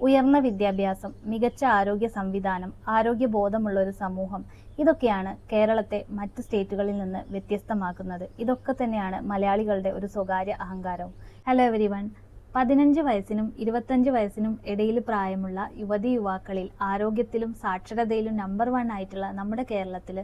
ഉയർന്ന വിദ്യാഭ്യാസം, മികച്ച ആരോഗ്യ സംവിധാനം, ആരോഗ്യബോധമുള്ള ഒരു സമൂഹം, ഇതൊക്കെയാണ് കേരളത്തെ മറ്റ് സ്റ്റേറ്റുകളിൽ നിന്ന് വ്യത്യസ്തമാക്കുന്നത്. ഇതൊക്കെ തന്നെയാണ് മലയാളികളുടെ ഒരു സ്വകാര്യ അഹങ്കാരവും. Hello everyone. 15 വയസ്സിനും 25 വയസ്സിനും ഇടയിൽ പ്രായമുള്ള യുവതി യുവാക്കളിൽ ആരോഗ്യത്തിലും സാക്ഷരതയിലും നമ്പർ 1 ആയിട്ടുള്ള നമ്മുടെ കേരളത്തിൽ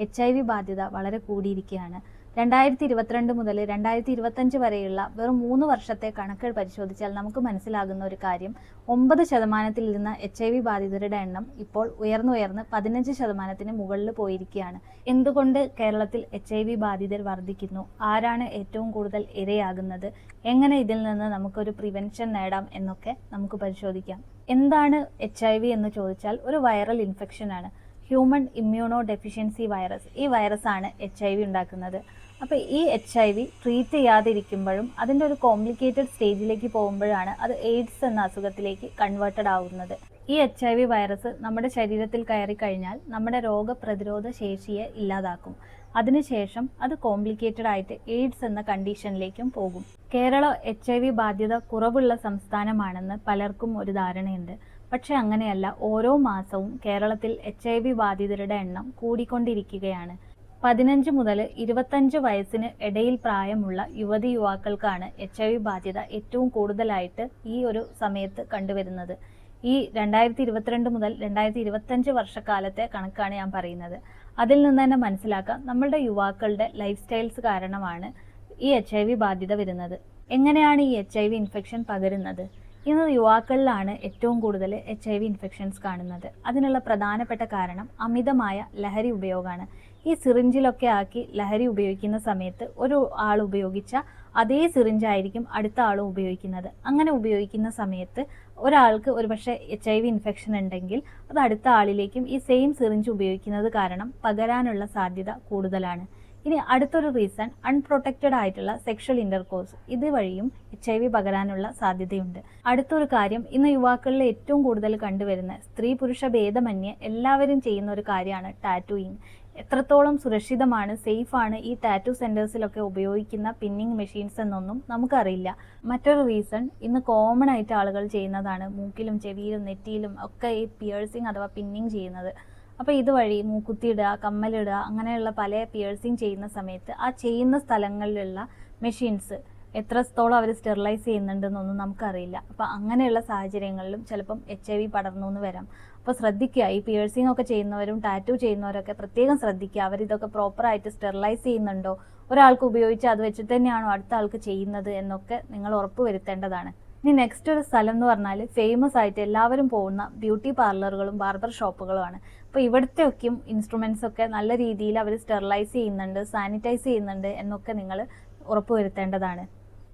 HIV ബാധ്യത വളരെ കൂടിയിരിക്കുകയാണ്. 2022 മുതൽ 2025 വരെയുള്ള വെറും 3 വർഷത്തെ കണക്കുകൾ പരിശോധിച്ചാൽ നമുക്ക് മനസ്സിലാകുന്ന ഒരു കാര്യം, 9% ഇരുന്ന HIV ബാധിതരുടെ എണ്ണം ഇപ്പോൾ ഉയർന്ന് 15% മുകളിൽ പോയിരിക്കുകയാണ്. എന്തുകൊണ്ട് കേരളത്തിൽ HIV ബാധിതർ വർദ്ധിക്കുന്നു? ആരാണ് ഏറ്റവും കൂടുതൽ ഇരയാകുന്നത്? എങ്ങനെ ഇതിൽ നിന്ന് നമുക്കൊരു പ്രിവെൻഷൻ നേടാം എന്നൊക്കെ നമുക്ക് പരിശോധിക്കാം. എന്താണ് HIV എന്ന് ചോദിച്ചാൽ ഒരു വൈറൽ ഇൻഫെക്ഷൻ ആണ്. Human immuno deficiency virus. ഈ വൈറസാണ് HIV ഉണ്ടാക്കുന്നത്. അപ്പോൾ ഈ HIV ട്രീറ്റ് ചെയ്യാതിരിക്കുമ്പോഴും അതിൻ്റെ ഒരു കോംപ്ലിക്കേറ്റഡ് സ്റ്റേജിലേക്ക് പോകുമ്പോഴാണ് അത് എയ്ഡ്സ് എന്ന അസുഖത്തിലേക്ക് കൺവേർട്ടഡ് ആവുന്നത്. ഈ HIV വൈറസ് നമ്മുടെ ശരീരത്തിൽ കയറി കഴിഞ്ഞാൽ നമ്മുടെ രോഗപ്രതിരോധ ശേഷിയെ ഇല്ലാതാക്കും. അതിനുശേഷം അത് കോംപ്ലിക്കേറ്റഡ് ആയിട്ട് എയ്ഡ്സ് എന്ന കണ്ടീഷനിലേക്കും പോകും. കേരളം HIV ബാധ്യത കുറവുള്ള സംസ്ഥാനമാണെന്ന് പലർക്കും ഒരു ധാരണയുണ്ട്. പക്ഷെ അങ്ങനെയല്ല. ഓരോ മാസവും കേരളത്തിൽ HIV ബാധിതരുടെ എണ്ണം കൂടിക്കൊണ്ടിരിക്കുകയാണ്. 15 മുതൽ 25 വയസ്സിന് ഇടയിൽ പ്രായമുള്ള യുവതി യുവാക്കൾക്കാണ് HIV ബാധ്യത ഏറ്റവും കൂടുതലായിട്ട് ഈ ഒരു സമയത്ത് കണ്ടുവരുന്നത്. ഈ 2022 മുതൽ 2025 വർഷക്കാലത്തെ കണക്കാണ് ഞാൻ പറയുന്നത്. അതിൽ നിന്ന് തന്നെ മനസ്സിലാക്കാം, നമ്മളുടെ യുവാക്കളുടെ ലൈഫ് സ്റ്റൈൽസ് കാരണമാണ് ഈ HIV ബാധ്യത വരുന്നത്. എങ്ങനെയാണ് ഈ HIV ഇൻഫെക്ഷൻ പകരുന്നത്? ഇന്ന് യുവാക്കളിലാണ് ഏറ്റവും കൂടുതൽ HIV ഇൻഫെക്ഷൻസ് കാണുന്നത്. അതിനുള്ള പ്രധാനപ്പെട്ട കാരണം അമിതമായ ലഹരി ഉപയോഗമാണ്. ഈ സിറിഞ്ചിലൊക്കെ ആക്കി ലഹരി ഉപയോഗിക്കുന്ന സമയത്ത് ഒരു ആൾ ഉപയോഗിച്ച അതേ സിറിഞ്ചായിരിക്കും അടുത്ത ആളും ഉപയോഗിക്കുന്നത്. അങ്ങനെ ഉപയോഗിക്കുന്ന സമയത്ത് ഒരാൾക്ക് ഒരുപക്ഷെ HIV ഇൻഫെക്ഷൻ ഉണ്ടെങ്കിൽ അത് അടുത്ത ആളിലേക്കും ഈ സെയിം സിറിഞ്ച് ഉപയോഗിക്കുന്നത് കാരണം പകരാനുള്ള സാധ്യത കൂടുതലാണ്. ഇനി അടുത്തൊരു റീസൺ, അൺപ്രൊട്ടക്റ്റഡ് ആയിട്ടുള്ള സെക്ഷൽ ഇൻ്റർകോഴ്സ്. ഇതുവഴിയും HIV പകരാനുള്ള സാധ്യതയുണ്ട്. അടുത്തൊരു കാര്യം, ഇന്ന് യുവാക്കളിൽ ഏറ്റവും കൂടുതൽ കണ്ടുവരുന്ന സ്ത്രീ പുരുഷ ഭേദമന്യേ എല്ലാവരും ചെയ്യുന്ന ഒരു കാര്യമാണ് ടാറ്റൂയിങ്. എത്രത്തോളം സുരക്ഷിതമാണ്, സേഫാണ് ഈ ടാറ്റു സെൻറ്റേഴ്സിലൊക്കെ ഉപയോഗിക്കുന്ന പിന്നിങ് മെഷീൻസ് എന്നൊന്നും നമുക്കറിയില്ല. മറ്റൊരു റീസൺ, ഇന്ന് കോമൺ ആയിട്ട് ആളുകൾ ചെയ്യുന്നതാണ് മൂക്കിലും ചെവിയിലും നെറ്റിയിലും ഒക്കെ ഈ പിയേഴ്സിങ് അഥവാ പിന്നിങ് ചെയ്യുന്നത്. അപ്പോൾ ഇതുവഴി മൂക്കുത്തിയിടുക, കമ്മലിടുക, അങ്ങനെയുള്ള പല പിയേഴ്സിങ് ചെയ്യുന്ന സമയത്ത് ആ ചെയ്യുന്ന സ്ഥലങ്ങളിലുള്ള മെഷീൻസ് എത്രത്തോളം അവർ സ്റ്റെറിലൈസ് ചെയ്യുന്നുണ്ടെന്നൊന്നും നമുക്കറിയില്ല. അപ്പോൾ അങ്ങനെയുള്ള സാഹചര്യങ്ങളിലും ചിലപ്പം HIV പടർന്നു എന്ന് വരാം. അപ്പോൾ ശ്രദ്ധിക്കുക, ഈ പിയേഴ്സിംഗ് ഒക്കെ ചെയ്യുന്നവരും ടാറ്റു ചെയ്യുന്നവരൊക്കെ പ്രത്യേകം ശ്രദ്ധിക്കുക. അവരിതൊക്കെ പ്രോപ്പറായിട്ട് സ്റ്റെറിലൈസ് ചെയ്യുന്നുണ്ടോ, ഒരാൾക്ക് ഉപയോഗിച്ച് അത് വെച്ചിട്ട് തന്നെയാണോ അടുത്ത ആൾക്ക് ചെയ്യുന്നത് എന്നൊക്കെ നിങ്ങൾ ഉറപ്പ് വരുത്തേണ്ടതാണ്. ഇനി നെക്സ്റ്റ് ഒരു സ്ഥലം എന്ന് പറഞ്ഞാൽ ഫേമസ് ആയിട്ട് എല്ലാവരും പോകുന്ന ബ്യൂട്ടി പാർലറുകളും ബാർബർ ഷോപ്പുകളുമാണ്. അപ്പോൾ ഇവിടുത്തെയൊക്കെയും ഇൻസ്ട്രുമെൻസ് ഒക്കെ നല്ല രീതിയിൽ അവർ സ്റ്റെറിലൈസ് ചെയ്യുന്നുണ്ട്, സാനിറ്റൈസ് ചെയ്യുന്നുണ്ട് എന്നൊക്കെ നിങ്ങൾ ഉറപ്പ് വരുത്തേണ്ടതാണ്.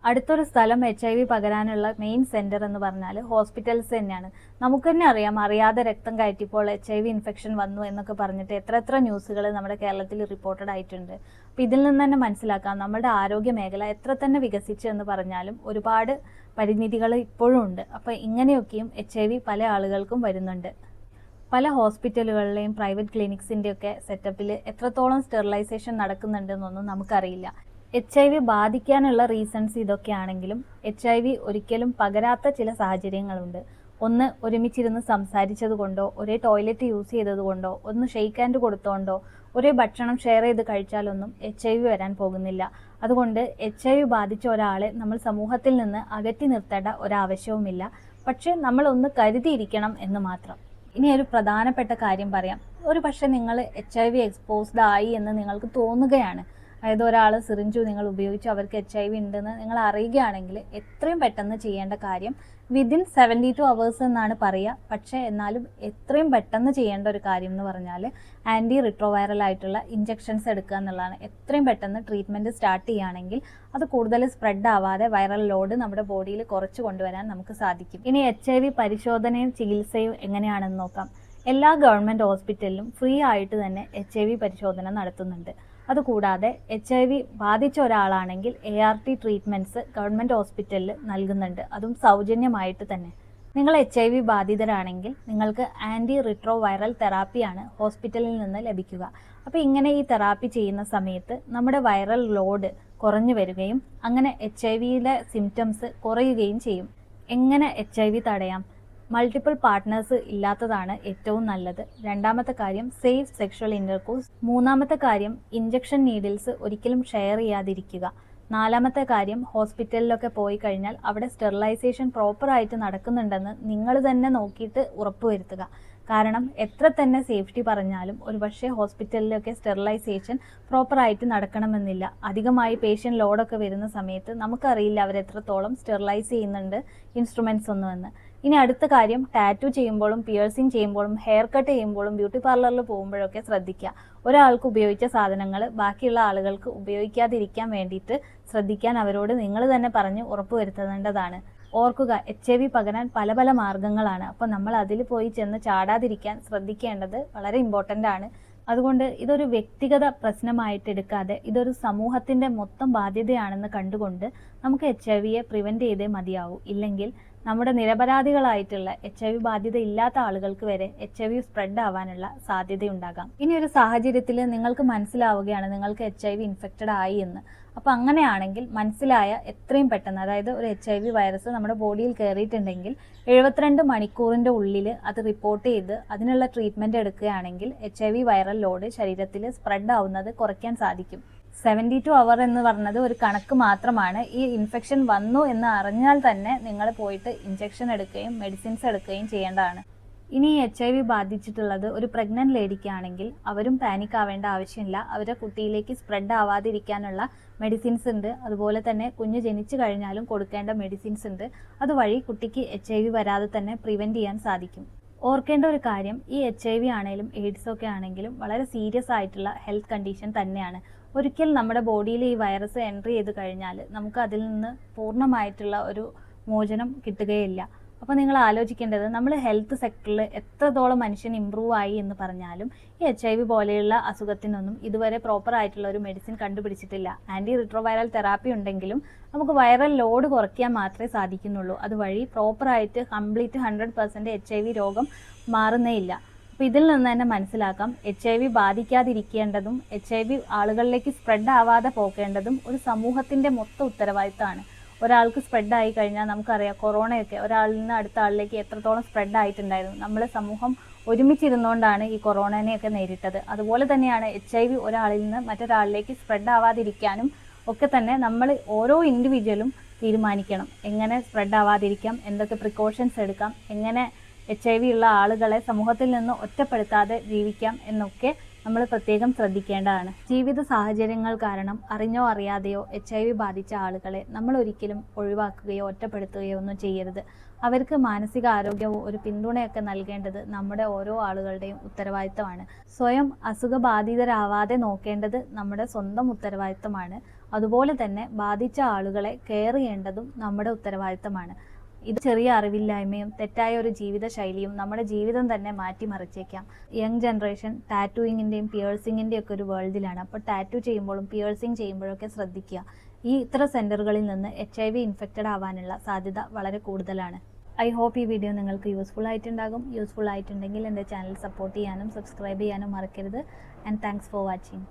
അടുത്തൊരു സ്ഥലം HIV പകരാനുള്ള മെയിൻ സെൻറ്റർ എന്ന് പറഞ്ഞാൽ ഹോസ്പിറ്റൽസ് തന്നെയാണ്. നമുക്ക് തന്നെ അറിയാം, അറിയാതെ രക്തം കയറ്റിപ്പോൾ HIV ഇൻഫെക്ഷൻ വന്നു എന്നൊക്കെ പറഞ്ഞിട്ട് എത്ര ന്യൂസുകൾ നമ്മുടെ കേരളത്തിൽ റിപ്പോർട്ടഡ് ആയിട്ടുണ്ട്. അപ്പോൾ ഇതിൽ നിന്ന് തന്നെ മനസ്സിലാക്കാം, നമ്മുടെ ആരോഗ്യ മേഖല എത്ര തന്നെ വികസിച്ചു എന്ന് പറഞ്ഞാലും ഒരുപാട് പരിമിതികൾ ഇപ്പോഴും ഉണ്ട്. അപ്പോൾ ഇങ്ങനെയൊക്കെയും HIV പല ആളുകൾക്കും വരുന്നുണ്ട്. പല ഹോസ്പിറ്റലുകളിലെയും പ്രൈവറ്റ് ക്ലിനിക്സിൻ്റെയൊക്കെ സെറ്റപ്പിൽ എത്രത്തോളം സ്റ്റെറിലൈസേഷൻ നടക്കുന്നുണ്ടെന്നൊന്നും നമുക്കറിയില്ല. HIV ബാധിക്കാനുള്ള റീസൺസ് ഇതൊക്കെയാണെങ്കിലും HIV ഒരിക്കലും പകരാത്ത ചില സാഹചര്യങ്ങളുണ്ട്. ഒന്ന്, ഒരുമിച്ചിരുന്ന് സംസാരിച്ചത് കൊണ്ടോ, ഒരേ ടോയ്ലറ്റ് യൂസ് ചെയ്തത് കൊണ്ടോ, ഒന്ന് ഷെയ്ക്ക് ഹാൻഡ് കൊടുത്തോണ്ടോ, ഒരേ ഭക്ഷണം ഷെയർ ചെയ്ത് കഴിച്ചാലൊന്നും HIV വരാൻ പോകുന്നില്ല. അതുകൊണ്ട് HIV ബാധിച്ച ഒരാളെ നമ്മൾ സമൂഹത്തിൽ നിന്ന് അകറ്റി നിർത്തേണ്ട ഒരാവശ്യവുമില്ല. പക്ഷേ നമ്മളൊന്ന് കരുതിയിരിക്കണം എന്ന് മാത്രം. ഇനി ഒരു പ്രധാനപ്പെട്ട കാര്യം പറയാം. ഒരു പക്ഷേ നിങ്ങൾ HIV എക്സ്പോസ്ഡ് ആയി എന്ന് നിങ്ങൾക്ക് തോന്നുകയാണ്, അതായത് ഒരാൾ സിറിഞ്ചു നിങ്ങൾ ഉപയോഗിച്ചു അവർക്ക് HIV ഉണ്ടെന്ന് നിങ്ങൾ അറിയുകയാണെങ്കിൽ എത്രയും പെട്ടെന്ന് ചെയ്യേണ്ട കാര്യം വിതിൻ 72 hours എന്നാണ് പറയുക. പക്ഷേ എന്നാലും എത്രയും പെട്ടെന്ന് ചെയ്യേണ്ട ഒരു കാര്യം എന്ന് പറഞ്ഞാൽ ആൻറ്റി റിട്രോവൈറൽ ആയിട്ടുള്ള ഇഞ്ചെക്ഷൻസ് എടുക്കുക എന്നുള്ളതാണ്. എത്രയും പെട്ടെന്ന് ട്രീറ്റ്മെൻറ്റ് സ്റ്റാർട്ട് ചെയ്യുകയാണെങ്കിൽ അത് കൂടുതൽ സ്പ്രെഡ് ആവാതെ വൈറൽ ലോഡ് നമ്മുടെ ബോഡിയിൽ കുറച്ച് കൊണ്ടുവരാൻ നമുക്ക് സാധിക്കും. ഇനി HIV പരിശോധനയും ചികിത്സയും എങ്ങനെയാണെന്ന് നോക്കാം. എല്ലാ ഗവൺമെൻറ് ഹോസ്പിറ്റലിലും ഫ്രീ ആയിട്ട് തന്നെ HIV പരിശോധന നടത്തുന്നുണ്ട്. അതുകൂടാതെ HIV ബാധിച്ച ഒരാളാണെങ്കിൽ ART ട്രീറ്റ്മെൻറ്റ്സ് ഗവൺമെൻറ് ഹോസ്പിറ്റലിൽ നൽകുന്നുണ്ട്, അതും സൗജന്യമായിട്ട് തന്നെ. നിങ്ങൾ HIV ബാധിതരാണെങ്കിൽ നിങ്ങൾക്ക് ആൻറ്റി റിട്രോവൈറൽ തെറാപ്പിയാണ് ഹോസ്പിറ്റലിൽ നിന്ന് ലഭിക്കുക. അപ്പോൾ ഇങ്ങനെ ഈ തെറാപ്പി ചെയ്യുന്ന സമയത്ത് നമ്മുടെ വൈറൽ ലോഡ് കുറഞ്ഞു വരികയും അങ്ങനെ HIV സിംറ്റംസ് കുറയുകയും ചെയ്യും. എങ്ങനെ HIV തടയാം? മൾട്ടിപ്പിൾ പാർട്ട്നേഴ്സ് ഇല്ലാത്തതാണ് ഏറ്റവും നല്ലത്. രണ്ടാമത്തെ കാര്യം സേഫ് സെക്ഷൽ ഇൻ്റർകോഴ്സ്. മൂന്നാമത്തെ കാര്യം ഇഞ്ചക്ഷൻ നീഡിൽസ് ഒരിക്കലും ഷെയർ ചെയ്യാതിരിക്കുക. നാലാമത്തെ കാര്യം ഹോസ്പിറ്റലിലൊക്കെ പോയി കഴിഞ്ഞാൽ അവിടെ സ്റ്റെറിലൈസേഷൻ പ്രോപ്പറായിട്ട് നടക്കുന്നുണ്ടെന്ന് നിങ്ങൾ തന്നെ നോക്കിയിട്ട് ഉറപ്പുവരുത്തുക. കാരണം എത്ര തന്നെ സേഫ്റ്റി പറഞ്ഞാലും ഒരുപക്ഷെ ഹോസ്പിറ്റലിലൊക്കെ സ്റ്റെറിലൈസേഷൻ പ്രോപ്പറായിട്ട് നടക്കണമെന്നില്ല. അധികമായി പേഷ്യൻ്റ് ലോഡൊക്കെ വരുന്ന സമയത്ത് നമുക്കറിയില്ല അവരെത്രത്തോളം സ്റ്റെറിലൈസ് ചെയ്യുന്നുണ്ട് ഇൻസ്ട്രുമെൻറ്റ്സ് ഒന്നുമെന്ന്. ഇനി അടുത്ത കാര്യം ടാറ്റു ചെയ്യുമ്പോഴും പിയേഴ്സിങ് ചെയ്യുമ്പോഴും ഹെയർ കട്ട് ചെയ്യുമ്പോഴും ബ്യൂട്ടി പാർലറിൽ പോകുമ്പോഴൊക്കെ ശ്രദ്ധിക്കുക. ഒരാൾക്ക് ഉപയോഗിച്ച സാധനങ്ങൾ ബാക്കിയുള്ള ആളുകൾക്ക് ഉപയോഗിക്കാതിരിക്കാൻ വേണ്ടിയിട്ട് ശ്രദ്ധിക്കാൻ അവരോട് നിങ്ങൾ തന്നെ പറഞ്ഞ് ഉറപ്പുവരുത്തേണ്ടതാണ്. ഓർക്കുക, HIV പകരാൻ പല പല മാർഗങ്ങളാണ്. അപ്പോൾ നമ്മൾ അതിൽ പോയി ചെന്ന് ചാടാതിരിക്കാൻ ശ്രദ്ധിക്കേണ്ടത് വളരെ ഇമ്പോർട്ടൻ്റ് ആണ്. അതുകൊണ്ട് ഇതൊരു വ്യക്തിഗത പ്രശ്നമായിട്ട് എടുക്കാതെ ഇതൊരു സമൂഹത്തിൻ്റെ മൊത്തം ബാധ്യതയാണെന്ന് കണ്ടുകൊണ്ട് നമുക്ക് HIV പ്രിവെൻറ്റ് ചെയ്തേ മതിയാവൂ. ഇല്ലെങ്കിൽ നമ്മുടെ നിരപരാധികളായിട്ടുള്ള HIV ബാധ്യത ഇല്ലാത്ത ആളുകൾക്ക് വരെ HIV സ്പ്രെഡ് ആവാനുള്ള സാധ്യതയുണ്ടാകാം. ഇനി ഒരു സാഹചര്യത്തിൽ നിങ്ങൾക്ക് മനസ്സിലാവുകയാണ് നിങ്ങൾക്ക് HIV ഇൻഫെക്റ്റഡ് ആയി എന്ന്. അപ്പോൾ അങ്ങനെയാണെങ്കിൽ മനസ്സിലായ എത്രയും പെട്ടെന്ന്, അതായത് ഒരു HIV വൈറസ് നമ്മുടെ ബോഡിയിൽ കയറിയിട്ടുണ്ടെങ്കിൽ 72 മണിക്കൂറിൻ്റെ ഉള്ളിൽ അത് റിപ്പോർട്ട് ചെയ്ത് അതിനുള്ള ട്രീറ്റ്മെൻറ്റ് എടുക്കുകയാണെങ്കിൽ HIV വൈറൽ ലോഡ് ശരീരത്തിൽ സ്പ്രെഡ് ആവുന്നത് കുറയ്ക്കാൻ സാധിക്കും. 72 അവർ എന്ന് പറഞ്ഞത് ഒരു കണക്ക് മാത്രമാണ്. ഈ ഇൻഫെക്ഷൻ വന്നു എന്ന് അറിഞ്ഞാൽ തന്നെ നിങ്ങൾ പോയിട്ട് ഇഞ്ചക്ഷൻ എടുക്കുകയും മെഡിസിൻസ് എടുക്കുകയും ചെയ്യേണ്ടതാണ്. ഇനി HIV ബാധിച്ചിട്ടുള്ളത് ഒരു പ്രഗ്നന്റ് ലേഡിക്കാണെങ്കിൽ അവരും പാനിക് ആവേണ്ട ആവശ്യമില്ല. അവരുടെ കുട്ടിയിലേക്ക് സ്പ്രെഡ് ആവാതിരിക്കാനുള്ള മെഡിസിൻസ് ഉണ്ട്. അതുപോലെ തന്നെ കുഞ്ഞ് ജനിച്ചു കഴിഞ്ഞാലും കൊടുക്കേണ്ട മെഡിസിൻസ് ഉണ്ട്. അതുവഴി കുട്ടിക്ക് HIV വരാതെ തന്നെ പ്രിവെൻറ്റ് ചെയ്യാൻ സാധിക്കും. ഓർക്കേണ്ട ഒരു കാര്യം, ഈ HIV ആണെങ്കിലും എയ്ഡ്സ് ഒക്കെ ആണെങ്കിലും വളരെ സീരിയസ് ആയിട്ടുള്ള ഹെൽത്ത് കണ്ടീഷൻ തന്നെയാണ്. ഒരിക്കൽ നമ്മുടെ ബോഡിയിൽ ഈ വൈറസ് എൻട്രി ചെയ്ത് കഴിഞ്ഞാൽ നമുക്ക് അതിൽ നിന്ന് പൂർണ്ണമായിട്ടുള്ള ഒരു മോചനം കിട്ടുകയില്ല. അപ്പോൾ നിങ്ങൾ ആലോചിക്കേണ്ടത്, നമ്മൾ ഹെൽത്ത് സെക്ടറിൽ എത്രത്തോളം മനുഷ്യൻ ഇമ്പ്രൂവ് ആയി എന്ന് പറഞ്ഞാലും ഈ HIV പോലെയുള്ള അസുഖത്തിനൊന്നും ഇതുവരെ പ്രോപ്പർ ആയിട്ടുള്ള ഒരു മെഡിസിൻ കണ്ടുപിടിച്ചിട്ടില്ല. ആൻറ്റി റിട്രോവൈറൽ തെറാപ്പി ഉണ്ടെങ്കിലും നമുക്ക് വൈറൽ ലോഡ് കുറയ്ക്കാൻ മാത്രമേ സാധിക്കുന്നുള്ളൂ. അതുവഴി പ്രോപ്പറായിട്ട് കംപ്ലീറ്റ് 100% HIV രോഗം മാറുന്നേ ഇല്ല. അപ്പോൾ ഇതിൽ നിന്ന് തന്നെ മനസ്സിലാക്കാം, HIV ബാധിക്കാതിരിക്കേണ്ടതും HIV ആളുകളിലേക്ക് സ്പ്രെഡ് ആവാതെ പോകേണ്ടതും ഒരു സമൂഹത്തിൻ്റെ മൊത്തം ഉത്തരവാദിത്തമാണ്. ഒരാൾക്ക് സ്പ്രെഡ് ആയി കഴിഞ്ഞാൽ നമുക്കറിയാം, കൊറോണയൊക്കെ ഒരാളിൽ നിന്ന് അടുത്ത ആളിലേക്ക് എത്രത്തോളം സ്പ്രെഡ് ആയിട്ടുണ്ടായിരുന്നു. നമ്മളെ സമൂഹം ഒരുമിച്ചിരുന്നുകൊണ്ടാണ് ഈ കൊറോണനെയൊക്കെ നേരിട്ടത്. അതുപോലെ തന്നെയാണ് HIV ഒരാളിൽ നിന്ന് മറ്റൊരാളിലേക്ക് സ്പ്രെഡ് ആവാതിരിക്കാനും ഒക്കെ തന്നെ നമ്മൾ ഓരോ ഇൻഡിവിജ്വലും തീരുമാനിക്കണം. എങ്ങനെ സ്പ്രെഡ് ആവാതിരിക്കാം, എന്തൊക്കെ പ്രിക്കോഷൻസ് എടുക്കാം, എങ്ങനെ HIV ഉള്ള ആളുകളെ സമൂഹത്തിൽ നിന്ന് ഒറ്റപ്പെടുത്താതെ ജീവിക്കാം എന്നൊക്കെ നമ്മൾ പ്രത്യേകം ശ്രദ്ധിക്കേണ്ടതാണ്. ജീവിത സാഹചര്യങ്ങൾ കാരണം അറിഞ്ഞോ അറിയാതെയോ HIV ബാധിച്ച ആളുകളെ നമ്മൾ ഒരിക്കലും ഒഴിവാക്കുകയോ ഒറ്റപ്പെടുത്തുകയോ ഒന്നും ചെയ്യരുത്. അവർക്ക് മാനസിക ആരോഗ്യവും ഒരു പിന്തുണയൊക്കെ നൽകേണ്ടത് നമ്മുടെ ഓരോ ആളുകളുടെയും ഉത്തരവാദിത്തമാണ്. സ്വയം അസുഖബാധിതരാവാതെ നോക്കേണ്ടത് നമ്മുടെ സ്വന്തം ഉത്തരവാദിത്തമാണ്. അതുപോലെ തന്നെ ബാധിച്ച ആളുകളെ കെയർ ചെയ്യേണ്ടതും നമ്മുടെ ഉത്തരവാദിത്തമാണ്. ഇത് ചെറിയ അറിവില്ലായ്മയും തെറ്റായ ഒരു ജീവിത ശൈലിയും നമ്മുടെ ജീവിതം തന്നെ മാറ്റിമറിച്ചേക്കാം. യങ് ജനറേഷൻ ടാറ്റൂയിങ്ങിൻ്റെയും പിയേഴ്സിങ്ങിൻ്റെയും ഒക്കെ ഒരു വേൾഡിലാണ്. അപ്പോൾ ടാറ്റു ചെയ്യുമ്പോഴും പിയേഴ്സിങ് ചെയ്യുമ്പോഴൊക്കെ ശ്രദ്ധിക്കുക. ഇത്തരം സെൻറ്ററുകളിൽ നിന്ന് HIV ഇൻഫെക്റ്റഡ് ആവാനുള്ള സാധ്യത വളരെ കൂടുതലാണ്. ഐ ഹോപ്പ് ഈ വീഡിയോ നിങ്ങൾക്ക് യൂസ്ഫുൾ ആയിട്ടുണ്ടാകും. യൂസ്ഫുൾ ആയിട്ടുണ്ടെങ്കിൽ എൻ്റെ ചാനൽ സപ്പോർട്ട് ചെയ്യാനും സബ്സ്ക്രൈബ് ചെയ്യാനും മറക്കരുത്. And thanks for watching.